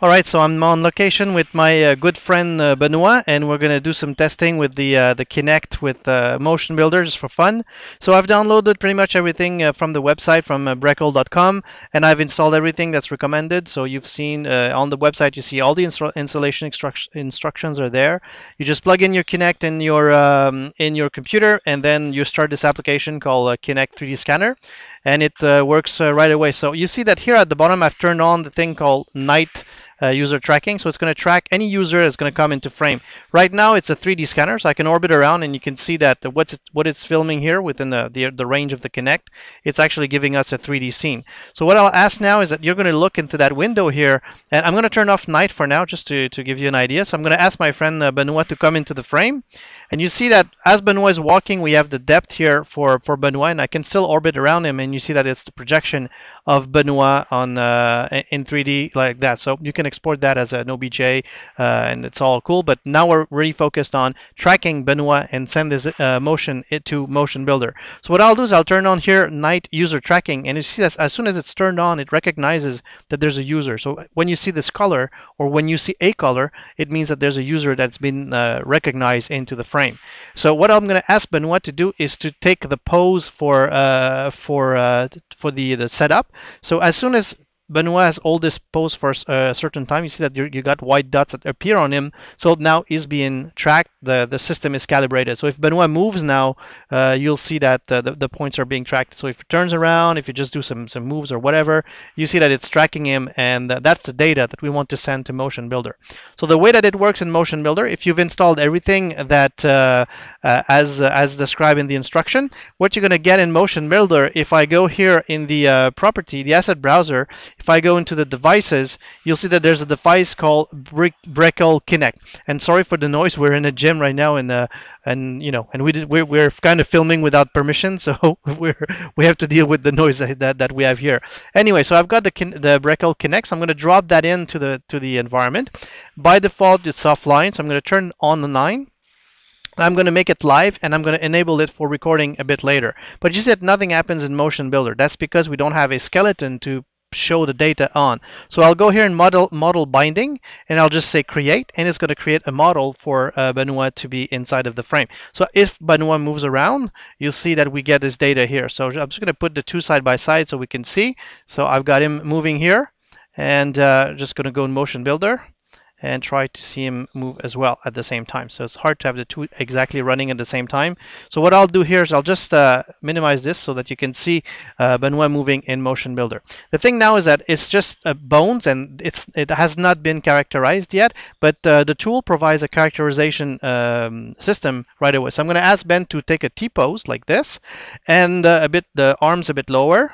All right, so I'm on location with my good friend Benoit, and we're gonna do some testing with the Kinect with Motionbuilder just for fun. So I've downloaded pretty much everything from the website from breckle.com, and I've installed everything that's recommended. So you've seen on the website, you see all the installation instructions are there. You just plug in your Kinect in your computer, and then you start this application called Kinect 3D Scanner, and it works right away. So you see that here at the bottom, I've turned on the thing called night user tracking, so it's going to track any user that's going to come into frame. Right now it's a 3D scanner, so I can orbit around and you can see that what it's filming here within the range of the Kinect, it's actually giving us a 3D scene. So what I'll ask now is that you're going to look into that window here, and I'm going to turn off night for now just to give you an idea. So I'm going to ask my friend Benoit to come into the frame, and you see that as Benoit is walking, we have the depth here for Benoit, and I can still orbit around him, and you see that it's the projection of Benoit on in 3D like that. So you can export that as an OBJ, and it's all cool. But now we're really focused on tracking Benoit and send this motion to Motionbuilder. So what I'll do is I'll turn on here night user tracking, and you see that as soon as it's turned on, it recognizes that there's a user. So when you see this color, or when you see a color, it means that there's a user that's been recognized into the frame. So what I'm going to ask Benoit to do is to take the pose for the setup. So as soon as Benoit has all this pose for a certain time, you see that you got white dots that appear on him. So now he's being tracked. The system is calibrated. So if Benoit moves now, you'll see that the points are being tracked. So if it turns around, if you just do some moves or whatever, you see that it's tracking him, and that's the data that we want to send to Motionbuilder. So the way that it works in Motionbuilder, if you've installed everything that as described in the instruction, what you're going to get in Motionbuilder, if I go here in the property, the asset browser, if I go into the devices, you'll see that there's a device called Breckle Kinect. And sorry for the noise, we're in a gym right now, and you know, and we're kind of filming without permission, so we have to deal with the noise that we have here. Anyway, so I've got the Breckle Kinect. So I'm going to drop that into the environment. By default, it's offline, so I'm going to turn on the 9. I'm going to make it live, and I'm going to enable it for recording a bit later. But you see that nothing happens in Motionbuilder. That's because we don't have a skeleton to show the data on. So I'll go here in model binding, and I'll just say create, and it's going to create a model for Benoit to be inside of the frame. So if Benoit moves around, you'll see that we get this data here. So I'm just going to put the two side by side so we can see. So I've got him moving here, and just going to go in Motionbuilder and try to see him move as well at the same time. So it's hard to have the two exactly running at the same time. So what I'll do here is I'll just minimize this so that you can see Benoit moving in Motionbuilder. The thing now is that it's just bones, and it has not been characterized yet, but the tool provides a characterization system right away. So I'm going to ask Ben to take a T-pose like this, and the arms a bit lower,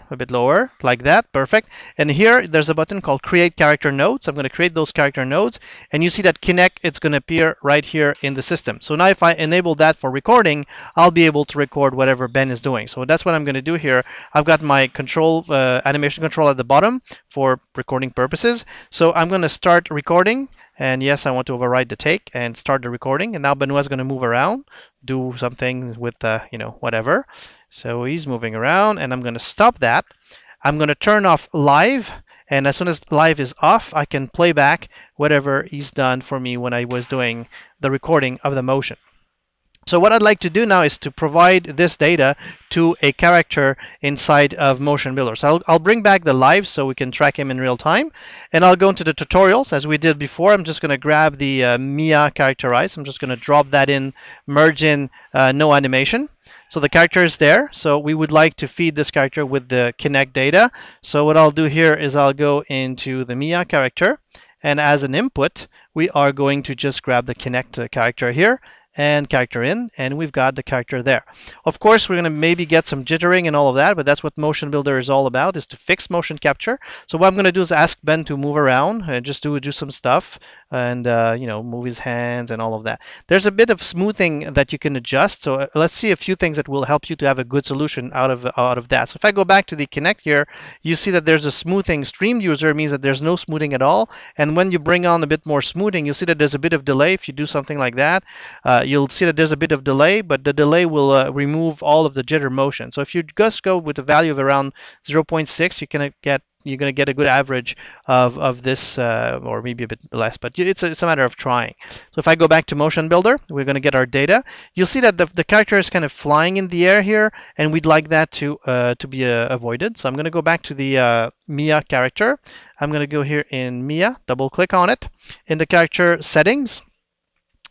like that. Perfect. And here there's a button called Create Character Nodes. I'm going to create those character nodes, and you see that Kinect, it's going to appear right here in the system. So now if I enable that for recording, I'll be able to record whatever Ben is doing. So that's what I'm going to do here. I've got my control, animation control at the bottom for recording purposes. So I'm going to start recording, and yes, I want to override the take and start the recording. And now Benoit's going to move around, do something with you know, whatever. So he's moving around, and I'm going to stop that. I'm going to turn off live, and as soon as live is off, I can play back whatever he's done for me when I was doing the recording of the motion. So what I'd like to do now is to provide this data to a character inside of Motionbuilder. So I'll bring back the live so we can track him in real time, and I'll go into the tutorials as we did before. I'm just going to grab the Mia characterize. I'm just going to drop that in, merge in no animation. So the character is there. So we would like to feed this character with the Kinect data. So what I'll do here is I'll go into the Mia character, and as an input, we are going to just grab the Kinect character here, and character in, and we've got the character there. Of course, we're going to maybe get some jittering and all of that, but that's what Motionbuilder is all about, is to fix motion capture. So what I'm going to do is ask Ben to move around and just do some stuff, and you know, move his hands and all of that. There's a bit of smoothing that you can adjust. So let's see a few things that will help you to have a good solution out of that. So if I go back to the Kinect here, you see that there's a smoothing. Streamed user means that there's no smoothing at all, and when you bring on a bit more smoothing, you'll see that there's a bit of delay if you do something like that. you'll see that there's a bit of delay, but the delay will remove all of the jitter motion. So if you just go with a value of around 0.6, you're going to get a good average of this, or maybe a bit less, but it's a matter of trying. So if I go back to Motionbuilder, we're going to get our data. You'll see that the character is kind of flying in the air here, and we'd like that to be avoided. So I'm going to go back to the Mia character. I'm going to go here in Mia, double click on it. In the character settings,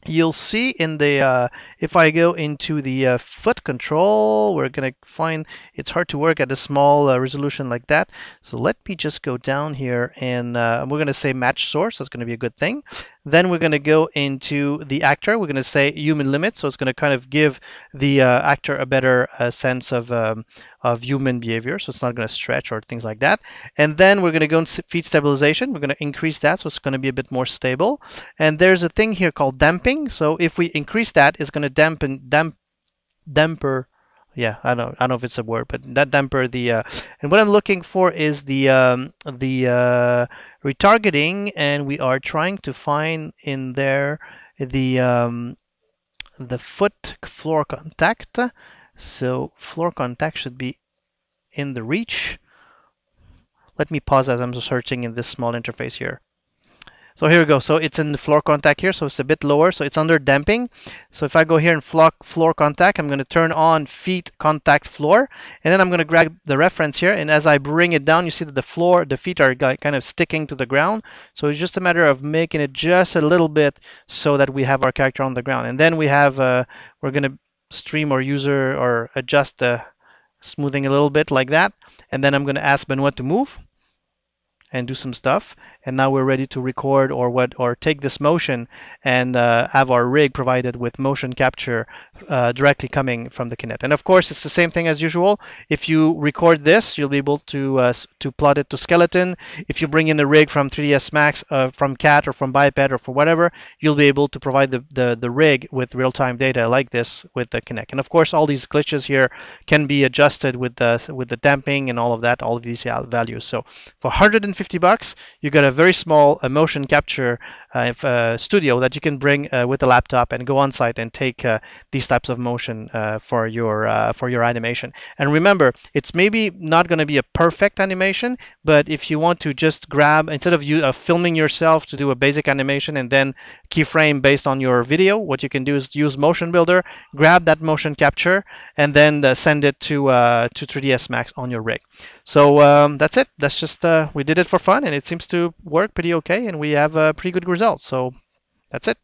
you'll see in the if I go into the foot control, we're gonna find it's hard to work at a small resolution like that. So let me just go down here, and we're gonna say match source. That's gonna be a good thing. Then we're gonna go into the actor. We're gonna say human limit. So it's gonna kind of give the actor a better sense of human behavior. So it's not gonna stretch or things like that. And then we're gonna go into feet stabilization. We're gonna increase that, so it's gonna be a bit more stable. And there's a thing here called damping. So if we increase that, it's going to damper. Yeah, I don't know if it's a word, but that damper the. And what I'm looking for is the retargeting, and we are trying to find in there the foot floor contact. So floor contact should be in the reach. Let me pause as I'm searching in this small interface here. So here we go. So it's in the floor contact here, so it's a bit lower. So it's under damping. So if I go here in floor contact, I'm going to turn on feet contact floor, and then I'm going to grab the reference here. And as I bring it down, you see that the feet are kind of sticking to the ground. So it's just a matter of making it just a little bit so that we have our character on the ground. And then we have we're going to stream or user or adjust the smoothing a little bit like that. And then I'm going to ask Benoit to move and do some stuff, and now we're ready to record or take this motion and have our rig provided with motion capture directly coming from the Kinect. And of course, it's the same thing as usual. If you record this, you'll be able to plot it to skeleton. If you bring in the rig from 3ds Max, from CAT or from Biped or for whatever, you'll be able to provide the rig with real-time data like this with the Kinect. And of course, all these glitches here can be adjusted with the damping and all of that, all of these values. So for $150, you got a very small motion capture studio that you can bring with a laptop and go on site and take these types of motion for your animation. And remember, it's maybe not going to be a perfect animation, but if you want to just grab, instead of filming yourself to do a basic animation and then keyframe based on your video, what you can do is use Motionbuilder, grab that motion capture, and then send it to 3ds Max on your rig. So that's it. That's just we did it for fun, and it seems to work pretty okay, and we have pretty good results. So that's it.